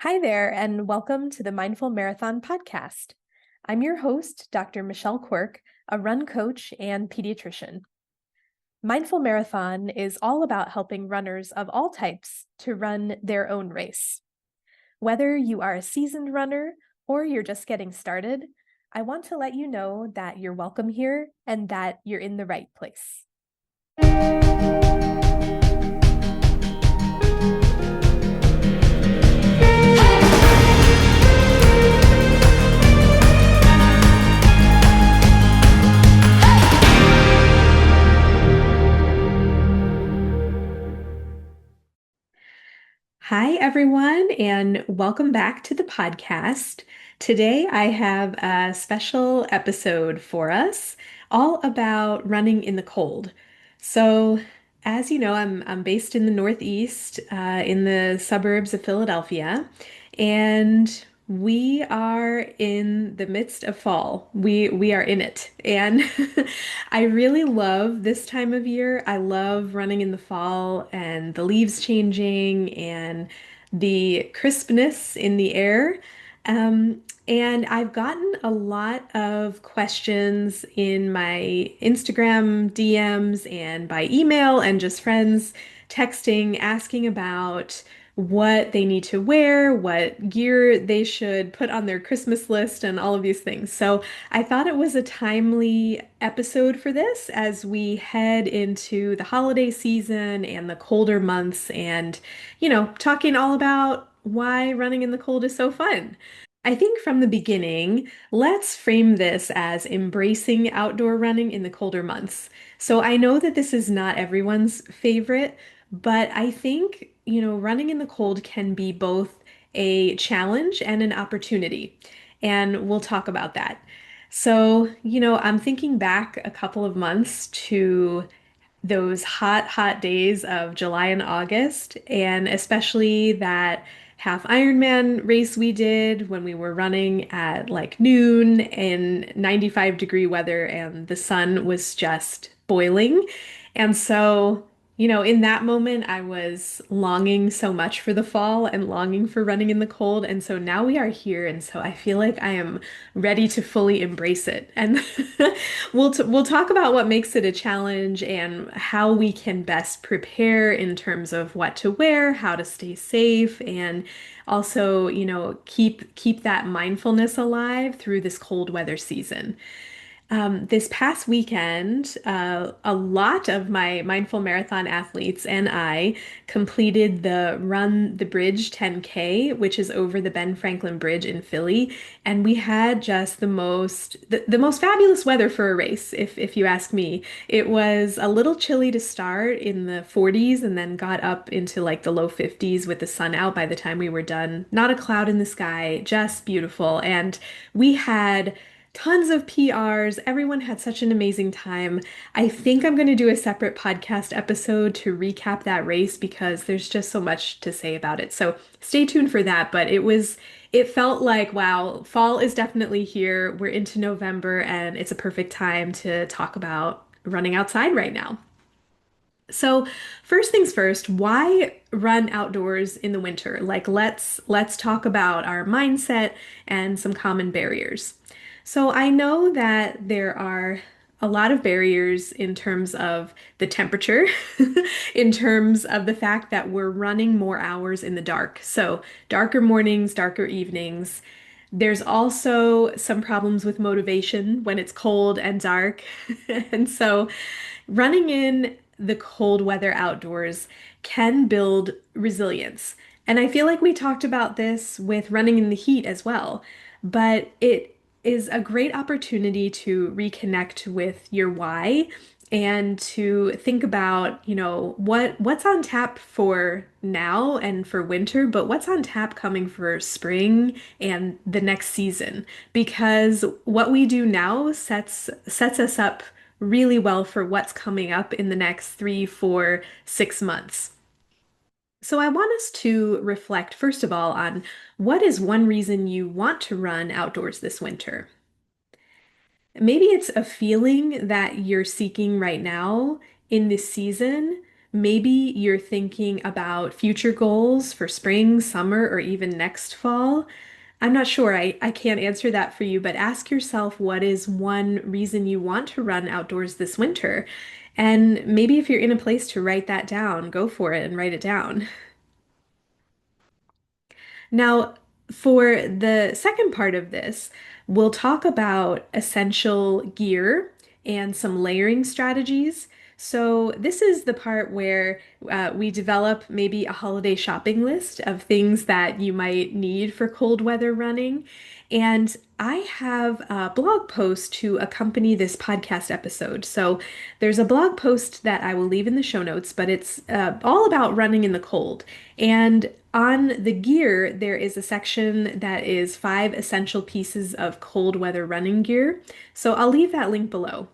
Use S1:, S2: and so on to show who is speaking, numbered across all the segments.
S1: Hi there, and welcome to the Mindful Marathon podcast. I'm your host, Dr. Michelle Quirk, a run coach and pediatrician. Mindful Marathon is all about helping runners of all types to run their own race. Whether you are a seasoned runner or you're just getting started, I want to let you know that you're welcome here and that you're in the right place. Hi, everyone, and welcome back to the podcast. Today, I have a special episode for us all about running in the cold. So, as you know, I'm based in the Northeast, in the suburbs of Philadelphia, and we are in the midst of fall. We are in it, and I really love this time of year. I love running in the fall and the leaves changing and the crispness in the air. And I've gotten a lot of questions in my Instagram DMs and by email and just friends texting asking about what they need to wear, what gear they should put on their Christmas list, and all of these things. So I thought it was a timely episode for this as we head into the holiday season and the colder months and, talking all about why running in the cold is so fun. I think from the beginning, let's frame this as embracing outdoor running in the colder months. So I know that this is not everyone's favorite, but I think, running in the cold can be both a challenge and an opportunity. And we'll talk about that. So, I'm thinking back a couple of months to those hot, hot days of July and August, and especially that half Ironman race we did when we were running at like noon in 95-degree weather and the sun was just boiling. And so, in that moment, I was longing so much for the fall and longing for running in the cold. And so now we are here. And so I feel like I am ready to fully embrace it. And we'll talk about what makes it a challenge and how we can best prepare in terms of what to wear, how to stay safe, and also, keep that mindfulness alive through this cold weather season. This past weekend, a lot of my Mindful Marathon athletes and I completed the Run the Bridge 10K, which is over the Ben Franklin Bridge in Philly, and we had just the most fabulous weather for a race, if you ask me. It was a little chilly to start in the 40s and then got up into like the low 50s with the sun out by the time we were done. Not a cloud in the sky, just beautiful. And we had tons of PRs. Everyone had such an amazing time. I think I'm going to do a separate podcast episode to recap that race because there's just so much to say about it. So stay tuned for that. But it felt like, wow, fall is definitely here. We're into November and it's a perfect time to talk about running outside right now. So, first things first, why run outdoors in the winter? Like let's talk about our mindset and some common barriers. So, I know that there are a lot of barriers in terms of the temperature, in terms of the fact that we're running more hours in the dark. So, darker mornings, darker evenings. There's also some problems with motivation when it's cold and dark. And so running in the cold weather outdoors can build resilience. And I feel like we talked about this with running in the heat as well, but it is a great opportunity to reconnect with your why and to think about, what's on tap for now and for winter, but what's on tap coming for spring and the next season. Because what we do now sets us up really well for what's coming up in the next 3, 4, 6 months. So I want us to reflect, first of all, on what is one reason you want to run outdoors this winter. Maybe it's a feeling that you're seeking right now in this season. Maybe you're thinking about future goals for spring, summer, or even next fall. I'm not sure. I can't answer that for you, but ask yourself what is one reason you want to run outdoors this winter? And maybe if you're in a place to write that down, go for it and write it down. Now, for the second part of this, we'll talk about essential gear and some layering strategies. So, this is the part where we develop maybe a holiday shopping list of things that you might need for cold weather running. And I have a blog post to accompany this podcast episode. So, there's a blog post that I will leave in the show notes, but it's all about running in the cold. And on the gear, there is a section that is 5 essential pieces of cold weather running gear. So I'll leave that link below.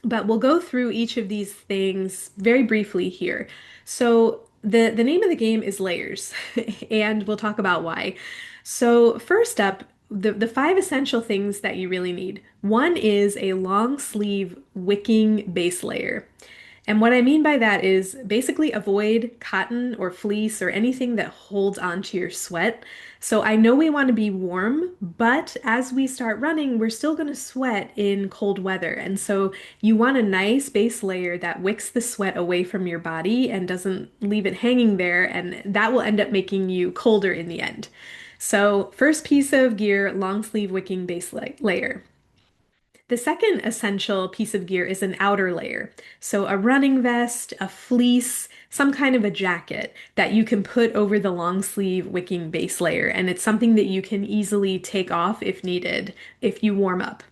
S1: But we'll go through each of these things very briefly here. So the name of the game is layers, and we'll talk about why. So first up, the 5 essential things that you really need. One is a long sleeve wicking base layer. And what I mean by that is basically avoid cotton or fleece or anything that holds onto your sweat. So I know we want to be warm, but as we start running, we're still going to sweat in cold weather. And so you want a nice base layer that wicks the sweat away from your body and doesn't leave it hanging there. And that will end up making you colder in the end. So, first piece of gear, long sleeve wicking base layer. The second essential piece of gear is an outer layer. So, a running vest, a fleece, some kind of a jacket that you can put over the long sleeve wicking base layer. And it's something that you can easily take off if needed if you warm up.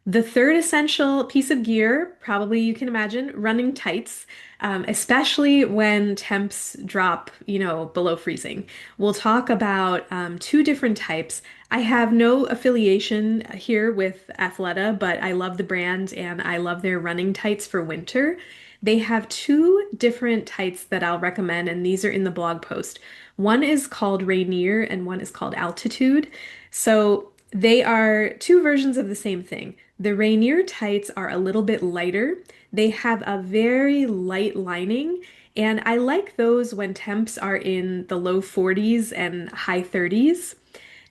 S1: The third essential piece of gear, probably you can imagine, running tights, especially when temps drop, below freezing. We'll talk about 2 different types. I have no affiliation here with Athleta, but I love the brand and I love their running tights for winter. They have 2 different tights that I'll recommend, and these are in the blog post. One is called Rainier and one is called Altitude. So they are 2 versions of the same thing. The Rainier tights are a little bit lighter. They have a very light lining, and I like those when temps are in the low 40s and high 30s.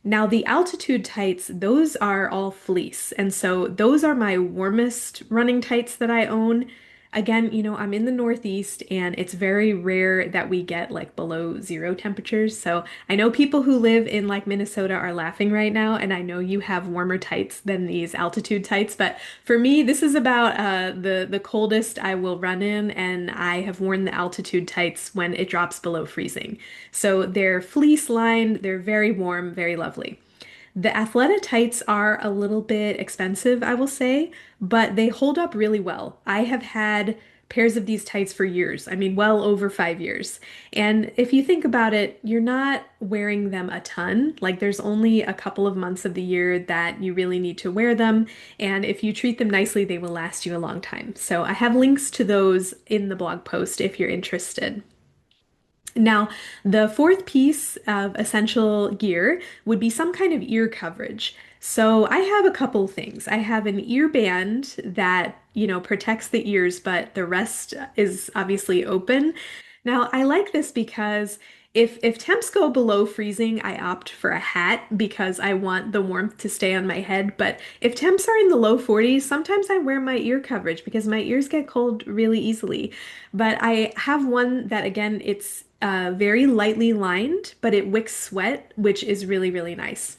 S1: Now, the altitude tights, those are all fleece. And so those are my warmest running tights that I own. Again, I'm in the Northeast and it's very rare that we get like below 0 temperatures. So I know people who live in like Minnesota are laughing right now, and I know you have warmer tights than these altitude tights. But for me, this is about the coldest I will run in, and I have worn the altitude tights when it drops below freezing. So they're fleece lined, they're very warm, very lovely. The Athleta tights are a little bit expensive, I will say, but they hold up really well. I have had pairs of these tights for years. I mean, well over 5 years. And if you think about it, you're not wearing them a ton. Like, there's only a couple of months of the year that you really need to wear them. And if you treat them nicely, they will last you a long time. So I have links to those in the blog post if you're interested. Now, the fourth piece of essential gear would be some kind of ear coverage. So I have a couple things. I have an ear band that, protects the ears, but the rest is obviously open. Now, I like this because if temps go below freezing, I opt for a hat because I want the warmth to stay on my head. But if temps are in the low 40s, sometimes I wear my ear coverage because my ears get cold really easily. But I have one that, again, it's very lightly lined, but it wicks sweat, which is really, really nice.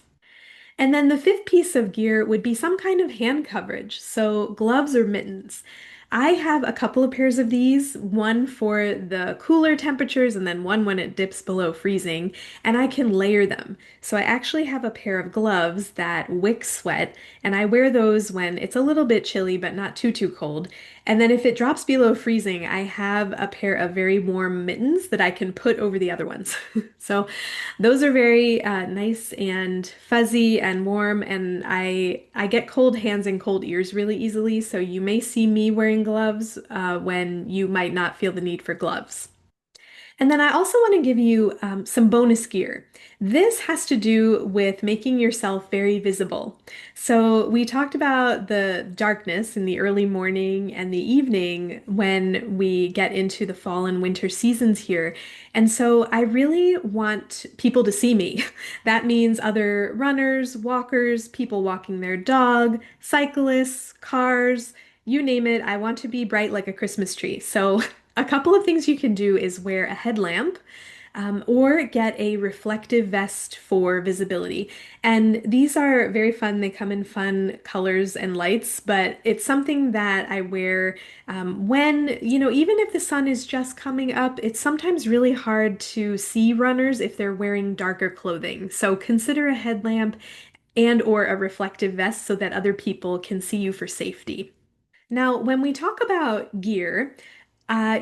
S1: And then the fifth piece of gear would be some kind of hand coverage, so gloves or mittens. I have a couple of pairs of these, one for the cooler temperatures and then one when it dips below freezing, and I can layer them. So I actually have a pair of gloves that wick sweat, and I wear those when it's a little bit chilly but not too cold. And then if it drops below freezing, I have a pair of very warm mittens that I can put over the other ones. So those are very nice and fuzzy and warm, and I get cold hands and cold ears really easily, so you may see me wearing gloves when you might not feel the need for gloves. And then I also want to give you some bonus gear. This has to do with making yourself very visible. So, we talked about the darkness in the early morning and the evening when we get into the fall and winter seasons here. And so, I really want people to see me. That means other runners, walkers, people walking their dog, cyclists, cars, you name it. I want to be bright like a Christmas tree. So, a couple of things you can do is wear a headlamp or get a reflective vest for visibility. And these are very fun. They come in fun colors and lights, but it's something that I wear even if the sun is just coming up, it's sometimes really hard to see runners if they're wearing darker clothing. So consider a headlamp and or a reflective vest so that other people can see you for safety. Now, when we talk about gear,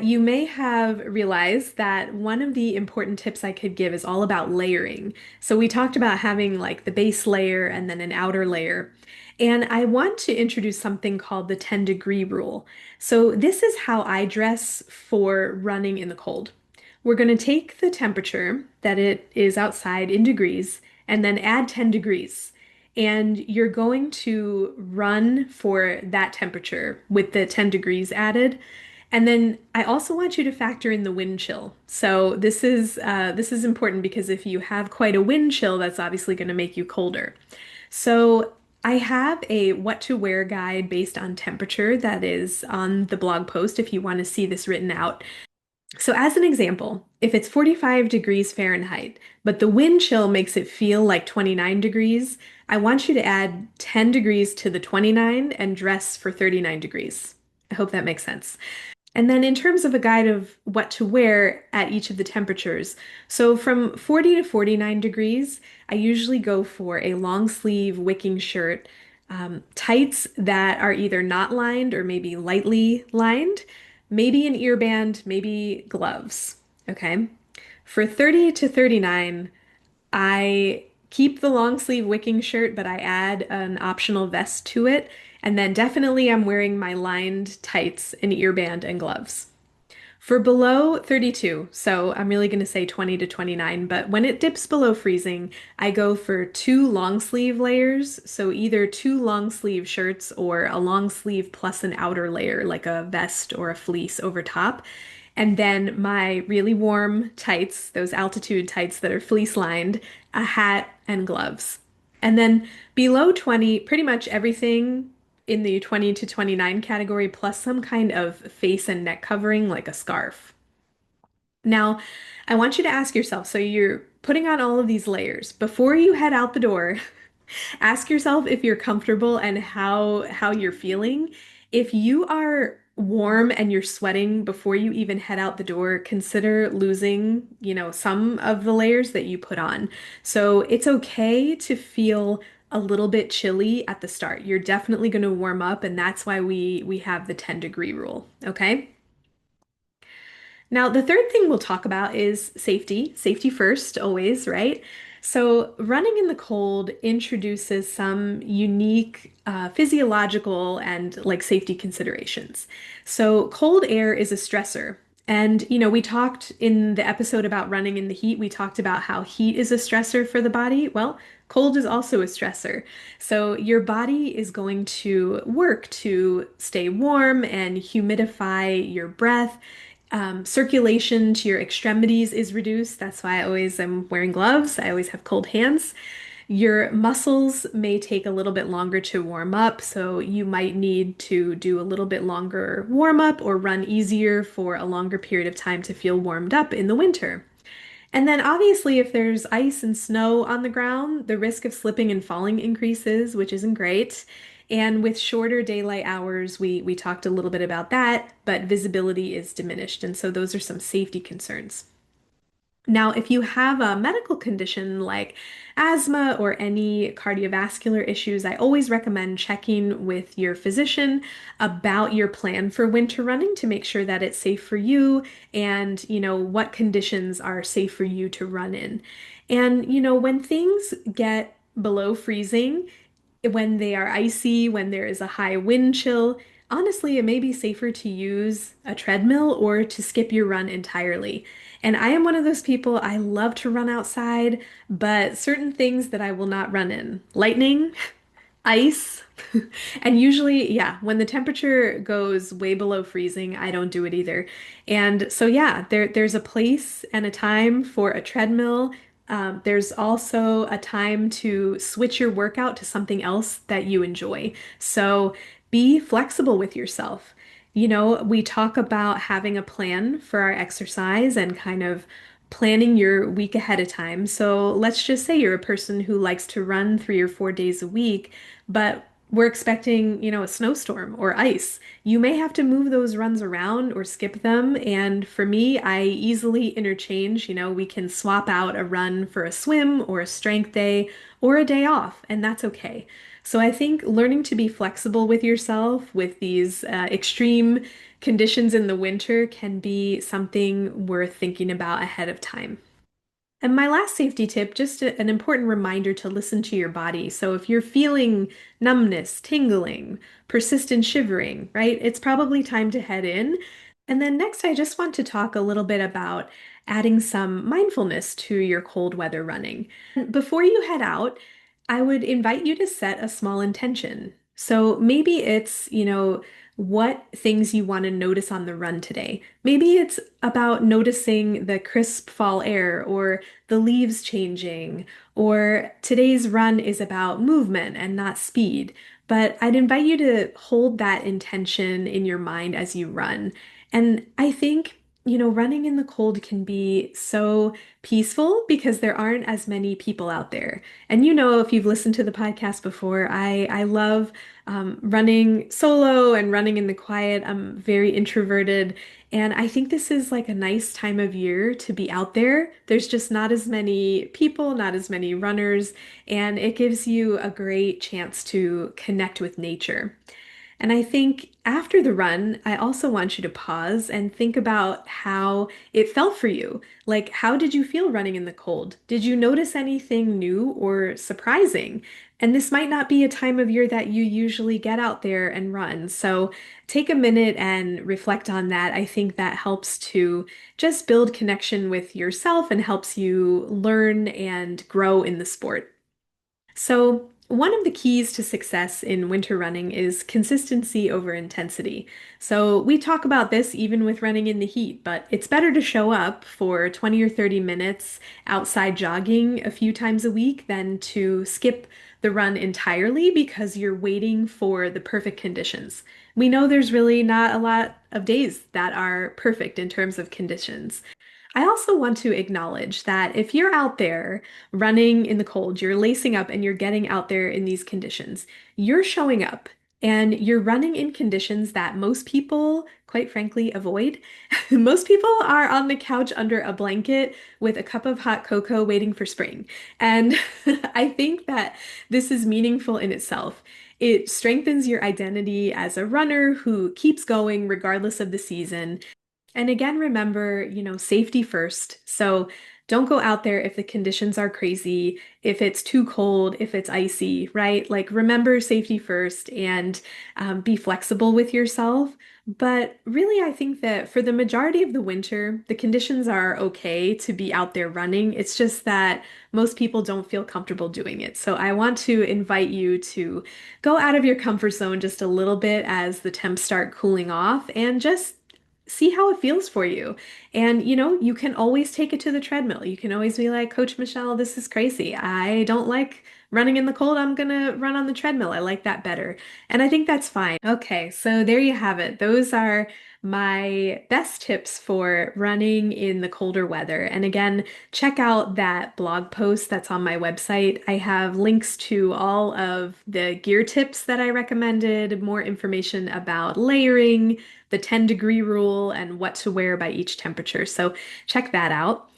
S1: you may have realized that one of the important tips I could give is all about layering. So, we talked about having like the base layer and then an outer layer. And I want to introduce something called the 10-degree rule. So, this is how I dress for running in the cold. We're going to take the temperature that it is outside in degrees and then add 10 degrees. And you're going to run for that temperature with the 10 degrees added. And then I also want you to factor in the wind chill. So this is important because if you have quite a wind chill, that's obviously going to make you colder. So I have a what to wear guide based on temperature that is on the blog post if you want to see this written out. So, as an example, if it's 45 degrees Fahrenheit, but the wind chill makes it feel like 29 degrees, I want you to add 10 degrees to the 29 and dress for 39 degrees. I hope that makes sense. And then, in terms of a guide of what to wear at each of the temperatures, so from 40 to 49 degrees, I usually go for a long sleeve wicking shirt, tights that are either not lined or maybe lightly lined, maybe an earband, maybe gloves. Okay. For 30 to 39, I keep the long sleeve wicking shirt, but I add an optional vest to it. And then definitely I'm wearing my lined tights, an earband, and gloves. For below 32, so I'm really going to say 20 to 29, but when it dips below freezing, I go for two long sleeve layers. So either two long sleeve shirts or a long sleeve plus an outer layer, like a vest or a fleece over top. And then my really warm tights, those altitude tights that are fleece lined, a hat, and gloves. And then below 20, pretty much everything in the 20 to 29 category, plus some kind of face and neck covering, like a scarf. Now, I want you to ask yourself, so you're putting on all of these layers. Before you head out the door, ask yourself if you're comfortable and how you're feeling. If you are warm and you're sweating before you even head out the door, consider losing, some of the layers that you put on. So it's okay to feel a little bit chilly at the start. You're definitely going to warm up, and that's why we have the 10-degree rule, okay? Now, the third thing we'll talk about is safety. Safety first, always, right? So, running in the cold introduces some unique physiological and like safety considerations. So, cold air is a stressor. And, we talked in the episode about running in the heat, we talked about how heat is a stressor for the body. Well, cold is also a stressor. So, your body is going to work to stay warm and humidify your breath. Circulation to your extremities is reduced. That's why I always am wearing gloves. I always have cold hands. Your muscles may take a little bit longer to warm up, so you might need to do a little bit longer warm up or run easier for a longer period of time to feel warmed up in the winter. And then obviously, if there's ice and snow on the ground, the risk of slipping and falling increases, which isn't great. And with shorter daylight hours, we talked a little bit about that, but visibility is diminished. And so those are some safety concerns. Now, if you have a medical condition like asthma or any cardiovascular issues, I always recommend checking with your physician about your plan for winter running to make sure that it's safe for you and, what conditions are safe for you to run in. And, when things get below freezing, when they are icy, when there is a high wind chill, honestly, it may be safer to use a treadmill or to skip your run entirely. And I am one of those people, I love to run outside, but certain things that I will not run in. Lightning, ice. And usually, yeah, when the temperature goes way below freezing, I don't do it either. And so, yeah, there's a place and a time for a treadmill. There's also a time to switch your workout to something else that you enjoy. So be flexible with yourself. We talk about having a plan for our exercise and kind of planning your week ahead of time. So let's just say you're a person who likes to run 3 or 4 days a week, but we're expecting, a snowstorm or ice. You may have to move those runs around or skip them. And for me, I easily interchange. We can swap out a run for a swim or a strength day or a day off, and that's okay. So I think learning to be flexible with yourself with these extreme conditions in the winter can be something worth thinking about ahead of time. And my last safety tip, just an important reminder to listen to your body. So if you're feeling numbness, tingling, persistent shivering, right, it's probably time to head in. And then next, I just want to talk a little bit about adding some mindfulness to your cold weather running. Before you head out, I would invite you to set a small intention. So maybe it's, what things you want to notice on the run today. Maybe it's about noticing the crisp fall air or the leaves changing, or today's run is about movement and not speed. But I'd invite you to hold that intention in your mind as you run. And I think, running in the cold can be so peaceful because there aren't as many people out there. And if you've listened to the podcast before, I love running solo and running in the quiet. I'm very introverted. And I think this is like a nice time of year to be out there. There's just not as many people, not as many runners, and it gives you a great chance to connect with nature. And I think after the run, I also want you to pause and think about how it felt for you. Like, how did you feel running in the cold? Did you notice anything new or surprising? And this might not be a time of year that you usually get out there and run. So take a minute and reflect on that. I think that helps to just build connection with yourself and helps you learn and grow in the sport. So, one of the keys to success in winter running is consistency over intensity. So, we talk about this even with running in the heat, but it's better to show up for 20 or 30 minutes outside jogging a few times a week than to skip the run entirely because you're waiting for the perfect conditions. We know there's really not a lot of days that are perfect in terms of conditions. I also want to acknowledge that if you're out there running in the cold, you're lacing up and you're getting out there in these conditions, you're showing up and you're running in conditions that most people, quite frankly, avoid. Most people are on the couch under a blanket with a cup of hot cocoa waiting for spring. And I think that this is meaningful in itself. It strengthens your identity as a runner who keeps going regardless of the season. And again, remember, safety first. So don't go out there if the conditions are crazy, if it's too cold, if it's icy, right? Like remember safety first and be flexible with yourself. But really, I think that for the majority of the winter, the conditions are okay to be out there running. It's just that most people don't feel comfortable doing it. So I want to invite you to go out of your comfort zone just a little bit as the temps start cooling off and just see how it feels for you. And you can always take it to the treadmill. You can always be like, Coach Michelle, this is crazy. I don't like running in the cold. I'm gonna run on the treadmill. I like that better. And I think that's fine. Okay, so there you have it. Those are my best tips for running in the colder weather. And again, check out that blog post that's on my website. I have links to all of the gear tips that I recommended, more information about layering, the 10-degree rule, and what to wear by each temperature. So check that out.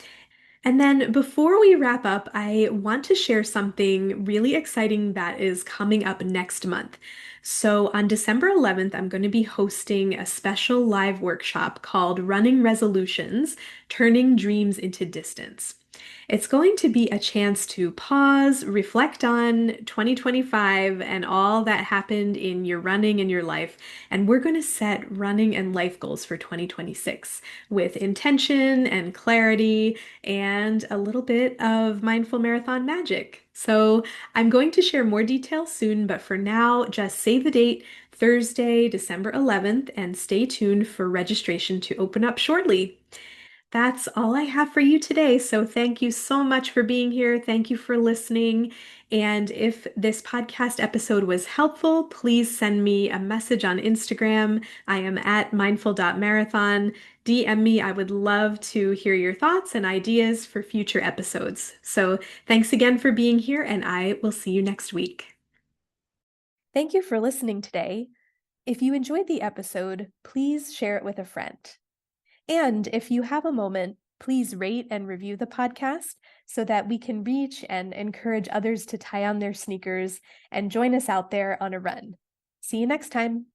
S1: And then before we wrap up, I want to share something really exciting that is coming up next month. So on December 11th, I'm going to be hosting a special live workshop called Running Resolutions, Turning Dreams into Distance. It's going to be a chance to pause, reflect on 2025 and all that happened in your running and your life. And we're going to set running and life goals for 2026 with intention and clarity and a little bit of mindful marathon magic. So I'm going to share more details soon, but for now, just save the date, Thursday, December 11th, and stay tuned for registration to open up shortly. That's all I have for you today. So thank you so much for being here. Thank you for listening. And if this podcast episode was helpful, please send me a message on Instagram. I am at mindful.marathon. DM me. I would love to hear your thoughts and ideas for future episodes. So thanks again for being here, and I will see you next week. Thank you for listening today. If you enjoyed the episode, please share it with a friend. And if you have a moment, please rate and review the podcast so that we can reach and encourage others to tie on their sneakers and join us out there on a run. See you next time.